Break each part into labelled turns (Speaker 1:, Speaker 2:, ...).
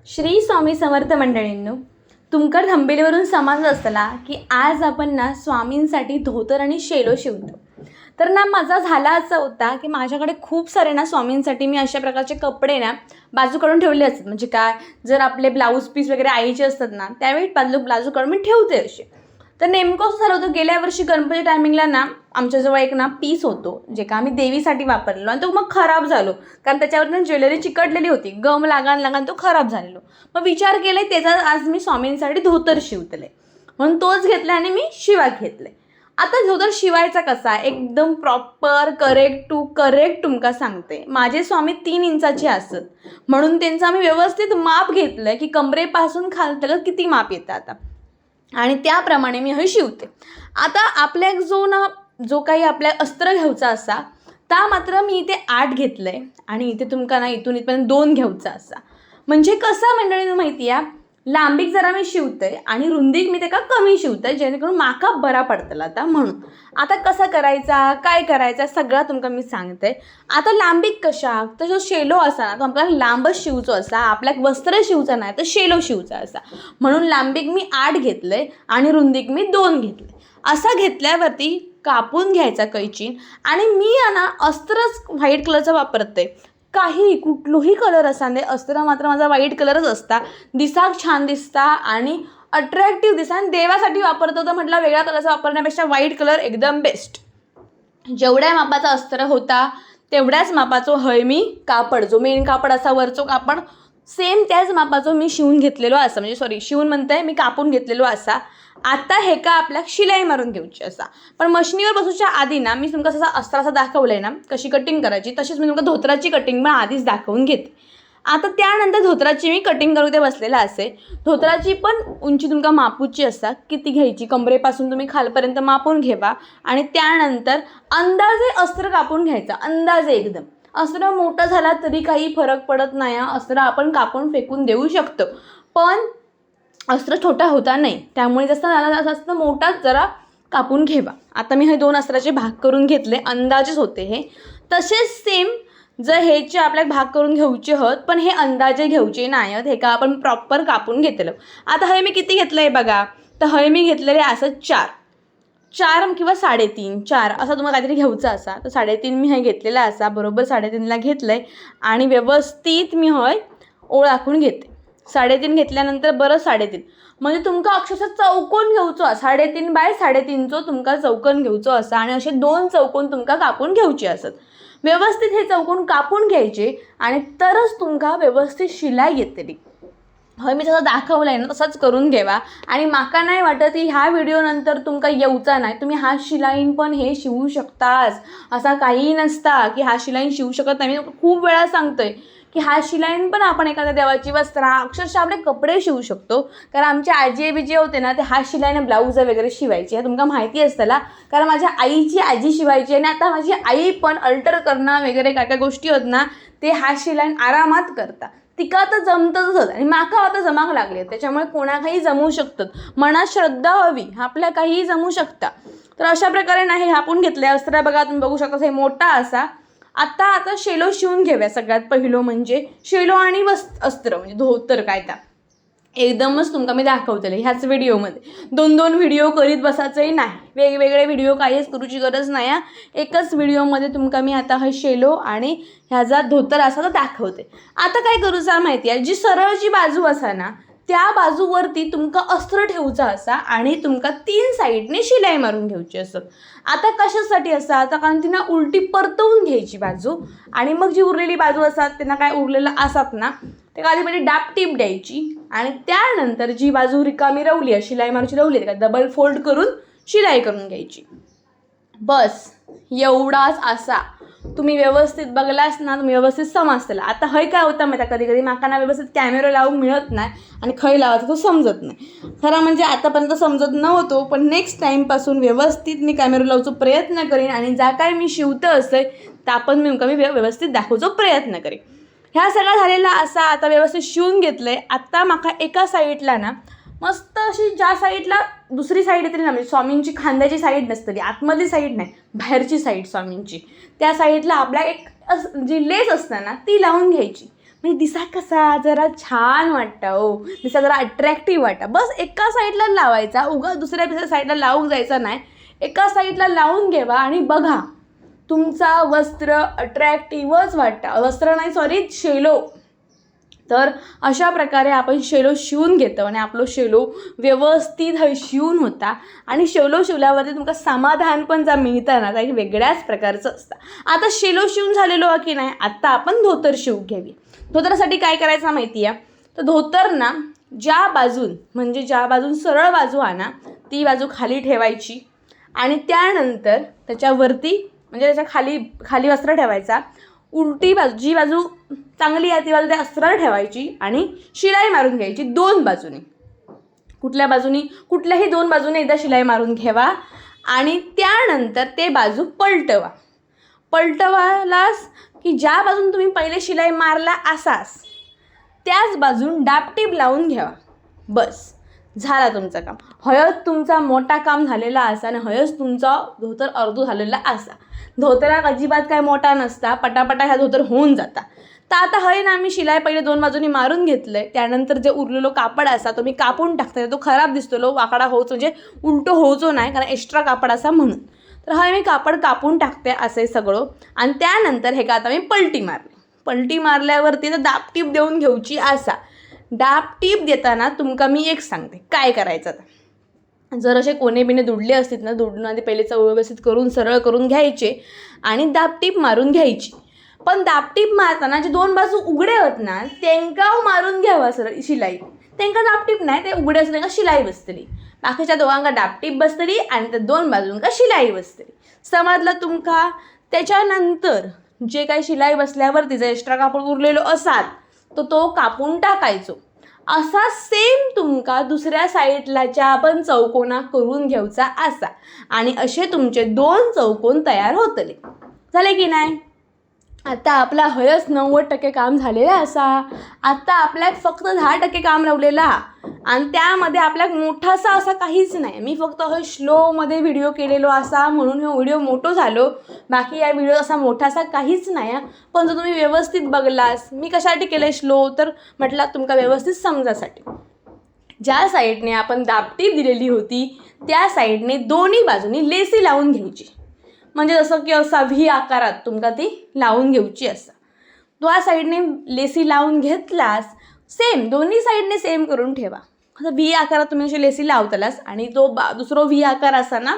Speaker 1: श्री स्वामी समर्थ मंडळींनो, तुमकर थंबेलीवरून समजलं असतला की आज आपण ना स्वामींसाठी धोतर आणि शेलो शिवतो. तर ना माझा झाला असा होता की माझ्याकडे खूप सारे ना स्वामींसाठी मी अशा प्रकारचे कपडे ना बाजू काढून ठेवले असतात. म्हणजे काय, जर आपले ब्लाऊज पीस वगैरे आईचे असतात ना त्यावेळी बाजू काढून मी ठेवते असे. तर नेमकं असं झालं होतं, गेल्या वर्षी गणपती टायमिंगला ना आमच्याजवळ एक ना पीस होतो जे का आम्ही देवीसाठी वापरलेलो आणि तो मग खराब झालो, कारण त्याच्यावर ना ज्वेलरी चिकटलेली होती, गम लागान तो खराब झालेलो. मग विचार केला त्याचा आज मी स्वामींसाठी धोतर शिवतले, म्हणून तोच घेतला आणि मी शिवा घेतले. आता धोतर शिवायचा कसा एकदम प्रॉपर करेक्ट तुमका सांगते. माझे स्वामी 3 इंचाचे असत, म्हणून त्यांचं आम्ही व्यवस्थित माप घेतलंय की कमरेपासून खालतलं किती माप येतं आता, आणि त्याप्रमाणे मी हे शिवते. आता आपल्या जो काही आपल्या अस्त्र घ्यायचा असा ता मात्र मी इथे 8 घेतलंय आणि इथे तुमका ना इथपर्यंत 2 घ्यायचा असा. म्हणजे कसं मंडळींना माहिती आहे, लांबीक जरा मी शिवते आणि रुंदीक मी त्याका कमी शिवते, जेणेकरून माका बरा पडतला. आता म्हणून आता कसं करायचा काय करायचा सगळं तुमका मी सांगते. आता लांबीक कशा, तर जो शेलो असा ना तो आपल्याला लांबच शिवचो असा, आपल्याला वस्त्र शिवचा नाही तर शेलो शिवचा असा, म्हणून लांबीक मी 8 घेतलंय आणि रुंदीक मी 2 घेतले. असा घेतल्यावरती कापून घ्यायचा कैचीन. आणि मी ना अस्त्रच व्हाईट कलरचं वापरते, काही कुठलाही कलर असा नाही, अस्त्र मात्र माझा व्हाईट कलरच असता, दिसाक छान दिसता आणि अट्रॅक्टिव्ह दिसता. आणि देवासाठी वापरतो तर म्हटलं वेगळ्या कलरचा वापरण्यापेक्षा व्हाईट कलर एकदम बेस्ट. जेवढ्या मापाचा अस्त्र होता तेवढ्याच मापाचो हय मी कापड, जो मेन कापड असा वरचो कापड सेम त्याच मापाचो मी शिवून घेतलेलो असा, म्हणजे शिवून म्हणते मी कापून घेतलेलो असा. आता हे का आपल्या शिलाई मारून घ्यायची असा. पण मशनीवर बसूच्या आधी ना मी तुमका असा अस्त्र असा दाखवलंय ना कशी कटिंग करायची, तशीच मी तुमका धोत्राची कटिंग पण आधीच दाखवून घेते. आता त्यानंतर धोत्राची मी कटिंग करू ते बसलेला असे. धोत्राची पण उंची तुमका मापूची असता, किती घ्यायची कमरेपासून तुम्ही खालपर्यंत मापून घ्यावा आणि त्यानंतर अंदाजे अस्त्र कापून घ्यायचा, अंदाजे एकदम. अस्त्र मोठं झाला तरी काही फरक पडत नाही, अस्त्र आपण कापून फेकून देऊ शकतो, पण अस्त्र छोटा होता नाही, त्यामुळे जास्त मोठाच जरा कापून घ्यावा. आता मी हे 2 अस्त्राचे भाग करून घेतले, अंदाजेच होते हे. तसेच सेम जर ह्याचे आपल्याला भाग करून घ्यायचे होत, पण हे अंदाजे घ्यायचे नाही आहेत, हे का आपण प्रॉपर कापून घेतलेलं. आता हे मी किती घेतलं आहे बघा, तर हे मी घेतलेले असं 4 किंवा 3.5 4 असं तुम्हाला काहीतरी घ्यायचं असा. तर 3.5 मी हे घेतलेला असा, बरोबर 3.5ला घेतलं आहे आणि व्यवस्थित मी हे ओळ आखून घेते. 3.5 घेतल्यानंतर बरं 3.5 म्हणजे तुमका अक्षरशः चौकोन घ्यायचो, 3.5 बाय 3.5 तुमका चौकोन घ्यायचो असा आणि असे 2 चौकोन तुमका कापून घ्यायचे असत. व्यवस्थित हे चौकोन कापून घ्यायचे आणि तरच तुमका व्यवस्थित शिलाई येते. हय मी जसं दाखवलं आहे ना तसंच करून घ्यावा. आणि माका नाही वाटत की ह्या व्हिडिओनंतर तुमका येऊचा नाही, तुम्ही हा शिलाईन पण हे शिवू शकताच, असा काही नसता की हा शिलाईन शिवू शकत नाही. मी खूप वेळा सांगतोय की हा शिलाईन पण आपण एखाद्या देवाची वस्त्र अक्षरशः आपले कपडे शिवू शकतो. कारण आमचे आजी जे होते ना ते हा शिलाईने ब्लाऊज वगैरे शिवायची, हे तुमका माहिती असतला, कारण माझ्या आईची आजी शिवायची आणि आता माझी आई पण अल्टर करणं वगैरे काय काय गोष्टी होत ना ते हा शिलाईन आरामात करता. तिका तर जमतच आणि माका आता जमाक लागले, त्याच्यामुळे कोणाकाही जमू शकतात, मनात श्रद्धा हवी, आपल्या काहीही जमू शकता. तर अशा प्रकारे नाही आपण घेतले अस्त्र बघा, तुम्ही बघू शकता हे मोठा असा. आता शेलो शिवून घेऊया. सगळ्यात पहिलं म्हणजे शेलो आणि अस्त्र म्हणजे धोतर काय त्या एकदमच तुमका मी दाखवतले ह्याच व्हिडिओमध्ये. 2 व्हिडिओ करीत बसायचंही नाही, वेगवेगळे व्हिडिओ काहीच करूची गरज नाही. एकच व्हिडिओमध्ये तुमका मी आता हा शेलो आणि ह्याचा धोतर असा तर दाखवते. आता काय करूचा माहिती आहे, जी सरळ जी बाजू असा ना त्या बाजूवरती तुमका अस्त्र ठेवूचा असा आणि तुमका 3 साईडने शिलाई मारून घ्यायची असत. आता कशासाठी असा, आता कारण तिनं उलटी परतवून घ्यायची बाजू आणि मग जी उरलेली बाजू असतात त्यांना काय उरलेलं असतात ना ते आधी म्हणजे डाप टीप द्यायची आणि त्यानंतर जी बाजू रिकामी रवली आहे शिलाई मारूची रवली आहे का डबल फोल्ड करून शिलाई करून घ्यायची. बस एवढाच असा. तुम्ही व्यवस्थित बघलास ना तुम्ही व्यवस्थित समजतला. आता हय काय होतं माहिती, कधी कधी माकांना व्यवस्थित कॅमेरा लावून मिळत नाही आणि खय लावायचं तो समजत नाही. खरं म्हणजे आतापर्यंत समजत नव्हतो, पण नेक्स्ट टाईमपासून व्यवस्थित मी कॅमेरा लावचा प्रयत्न करीन आणि ज्या काय मी शिवतं असेल त्या पण मी व्यवस्थित दाखवचा प्रयत्न करेन. ह्या सगळा झालेला असा आता व्यवस्थित शिवून घेतलं आहे. आत्ता माका एका साईडला ना मस्त अशी ज्या साईडला दुसरी साईड येते ना, म्हणजे स्वामींची खांद्याची साईड नसते, आतमधली साईड नाही बाहेरची साईड स्वामींची, त्या साईडला आपल्या एक जी लेस असते ना ती लावून घ्यायची. म्हणजे दिसा कसा जरा छान वाटतं हो, दिसा जरा अट्रॅक्टिव्ह वाटतं. बस एका साईडला लावायचा, उगा दुसऱ्या साईडला लावून जायचं नाही. एका साईडला लावून घ्यावा आणि बघा तुमचा वस्त्र अट्रॅक्टिव्हच वाटतं. वस्त्र नाही सॉरी, शेलो. तर अशा प्रकारे आपण शेलो शिवून घेतो आणि आपलं शेलो व्यवस्थित शिवून होता. आणि शेलो शिवल्यावरती तुमका समाधान पण जा मिळतं ना, काही वेगळ्याच प्रकारचं असतं. आता शेलो शिवून झालेलो आहे की नाही, आता आपण धोतर शिवून घ्यावी. धोतरासाठी काय करायचं माहिती आहे, तर धोतर ना ज्या बाजून म्हणजे ज्या बाजून सरळ बाजू आहे ना, ती बाजू खाली ठेवायची आणि त्यानंतर त्याच्यावरती म्हणजे त्याच्या खाली वस्त्र ठेवायचा. उलटी बाजू जी बाजू चांगली आहे ती बाजू त्या अस्त्रावर ठेवायची आणि शिलाई मारून घ्यायची 2 बाजूनी. कुठल्या बाजूनी, कुठल्याही 2 बाजूने एकदा शिलाई मारून घ्यावा आणि त्यानंतर ते बाजू पलटवालास की ज्या बाजून तुम्ही पहिले शिलाई मारला असाच त्याच बाजून दापटीप लावून घ्यावा. बस झाला तुमचं काम. हयच तुमचा मोठा काम झालेला असा आणि हयच तुमचा धोतर अर्धो झालेला असा. धोतरात अजिबात काय मोठा नसता, पटापटा ह्या धोतर होऊन जाता. तर आता हय ना आम्ही शिलाई पहिले 2 बाजूनी मारून घेतलंय. त्यानंतर जे उरलेलो कापड असा तो मी कापून टाकते. तो खराब दिसतो, वाकडा होऊचो म्हणजे उलटो होऊचो नाही, कारण एक्स्ट्रा कापड असा म्हणून. तर हय मी कापड कापून टाकते असे सगळं. आणि त्यानंतर हे का आता मी पलटी मारल्यावरती तर दापटीप देऊन घेऊची असा. दापटीप देताना तुमका मी एक सांगते काय करायचं. आता जर असे कोणे बिने दुडले असतील ना, दुडून आधी पहिले व्यवस्थित करून सरळ करून घ्यायचे आणि दापटीप मारून घ्यायची. पण दापटीप मारताना जे 2 बाजू उघडे होत ना त्यांका मारून घ्यावा सरळ शिलाई. त्यांका दापटीप नाही, ते उघडे असले का शिलाई बसतली. बाकीच्या दोघांका दापटीप बसतली आणि त्या 2 बाजूंका शिलाई बसतली. समजलं तुमका. त्याच्यानंतर जे काही शिलाई बसल्यावरती जर एक्स्ट्रा कापड उरलेलो असाल तर तो कापून टाकायचो. असा सेम तुमका दुसऱ्या साईडलाच्या आपण चौकोना करून घ्यायचा असा. आणि असे तुमचे 2 चौकोन तयार होतले. झाले की नाही. आता आपला हयच 90% काम झालेलं असा. आता आपल्याक फक्त 10% काम लावलेला आणि त्यामध्ये आपल्याक मोठासा असा काहीच नाही. मी फक्त स्लोमध्ये व्हिडिओ केलेलो असा म्हणून हा व्हिडिओ मोठो झालो. बाकी या व्हिडिओ असा मोठासा काहीच नाही. पण जर तुम्ही व्यवस्थित बघलास, मी कशासाठी केलं स्लो तर म्हटलं तुमका व्यवस्थित समजासाठी. ज्या साईडने आपण दापटीप दिलेली होती त्या साईडने दोन्ही बाजूनी लेसी लावून घ्यायची. म्हणजे जसं की असा व्ही आकारात तुमका ती लावून घेऊची असा. त्या साईडने लेसी लावून घेतलास सेम दोन्ही साईडने सेम करून ठेवा. आता व्ही आकारात तुम्ही अशी लेसी लावतलास आणि तो दुसरा व्ही आकार असा ना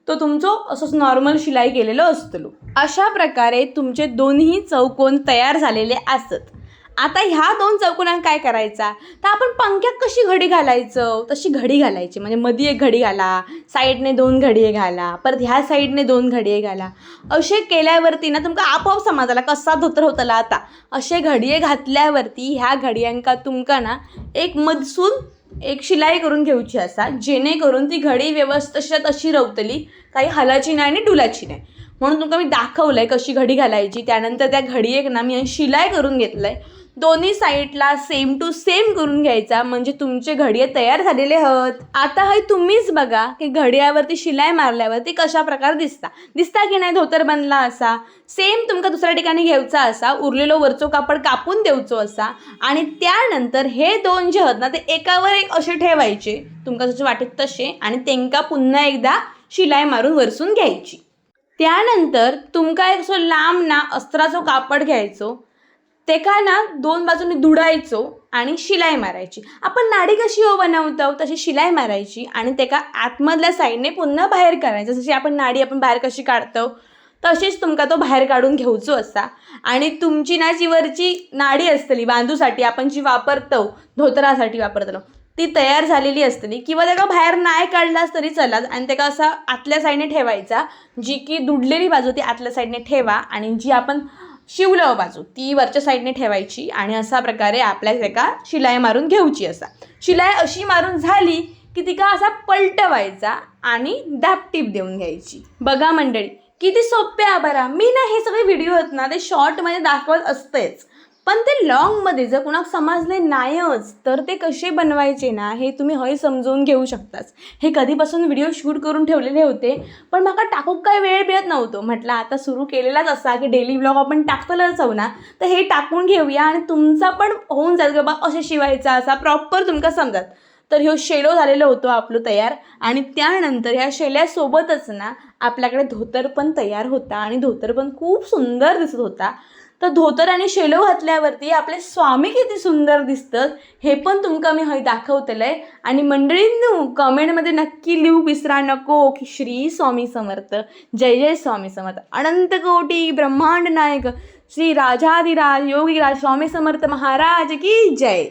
Speaker 1: तो तुमचं असंच नॉर्मल शिलाई केलेलं असतलो. अशा प्रकारे तुमचे दोन्ही चौकोन तयार झालेले असत. आता ह्या 2 चौकोनांना काय करायचा, तर आपण पंख्यात कशी घडी घालायचं तशी घडी घालायची. म्हणजे मध्ये एक घडी घाला, साईडने 2 घडिये घाला, परत ह्या साईडने 2 घडिये घाला. असे केल्यावरती ना तुमका आपोआप समजायला कसा धोतर होतला. आता असे घडिये घातल्यावरती ह्या घडियांका तुमका ना एक मधसून एक शिलाई करून घेऊची असा, जेणेकरून ती घडी व्यवस्थित अशी रवतली, काही हलाची नाही आणि डुलाची नाही. म्हणून तुमका मी दाखवलं आहे कशी घडी घालायची. त्यानंतर त्या घडियेक ना मी शिलाई करून घेतलं आहे. दोन्ही साईडला सेम टू सेम करून घ्यायचा म्हणजे तुमचे घडिये तयार झालेले आहेत. आता हे तुम्हीच बघा की घडियावरती शिलाई मारल्यावरती कशा प्रकारे दिसता की नाही धोतर बनला असा. सेम तुमका दुसऱ्या ठिकाणी घ्यायचा असा, उरलेलो वरचो कापड कापून द्यायचो असा आणि त्यानंतर हे 2 जे आहेत ना ते एकावर एक असे ठेवायचे तुमका जसे वाटेत तसे आणि त्यांका पुन्हा एकदा शिलाई मारून वरसून घ्यायची. त्यानंतर तुमका एक असं लांब ना अस्त्राचं कापड घ्यायचो, ते का ना 2 बाजूंनी दुडायचो आणि शिलाई मारायची. आपण नाडी कशी बनवतो तशी शिलाई मारायची आणि ते का आतमधल्या साईडने पुन्हा बाहेर काढायचं. जशी आपण नाडी बाहेर कशी काढतो तशीच तुमका तो बाहेर काढून घेऊचो असा. आणि तुमची ना जी वरची नाडी असतली बांधूसाठी आपण जी वापरतो धोतरासाठी वापरतो ती तयार झालेली असतली किंवा त्याला बाहेर नाही काढलास तरी चलाच आणि त्याला असा आतल्या साईडने ठेवायचा. जी की दुडलेली बाजू ती आतल्या साईडने ठेवा आणि जी आपण शिवलं बाजू ती वरच्या साईडने ठेवायची आणि अशा प्रकारे आपल्या एका शिलाई मारून घेऊची असा. शिलाई अशी मारून झाली की तिका असा पलटवायचा आणि दापटीप देऊन घ्यायची. बघा मंडळी किती सोपे आहे बरा. मी ना हे सगळे व्हिडिओ आहेत ना ते शॉर्टमध्ये दाखवत असतेच, पण ते लॉंगमध्ये जर कुणाक समजले नाहीच तर ते कसे बनवायचे ना हे तुम्ही हय समजून घेऊ शकताच. हे कधीपासून व्हिडिओ शूट करून ठेवलेले होते, पण मला टाकूक काय वेळ मिळत नव्हतो. म्हटलं आता सुरू केलेलाच असा की डेली व्लॉग आपण टाकतलंच हवं ना, तर हे टाकून घेऊया आणि तुमचा पण होऊन जाईल की बाबा असे शिवायचा असा प्रॉपर तुमका समजात. तर ह्यो शेलो झालेलो होतो आपलं तयार. आणि त्यानंतर ह्या शेल्यासोबतच ना आपल्याकडे धोतर पण तयार होता आणि धोतर पण खूप सुंदर दिसत होता. तर धोतर आणि शेलो घातल्यावरती आपले स्वामी किती सुंदर दिसतात हे पण तुमका मी हय दाखवतलंय. आणि मंडळींनो कमेंटमध्ये नक्की लिहू विसरा नको की श्री स्वामी समर्थ, जय जय स्वामी समर्थ, अनंत कोटी ब्रह्मांड नायक श्री राजाधिराज योगीराज स्वामी समर्थ महाराज की जय.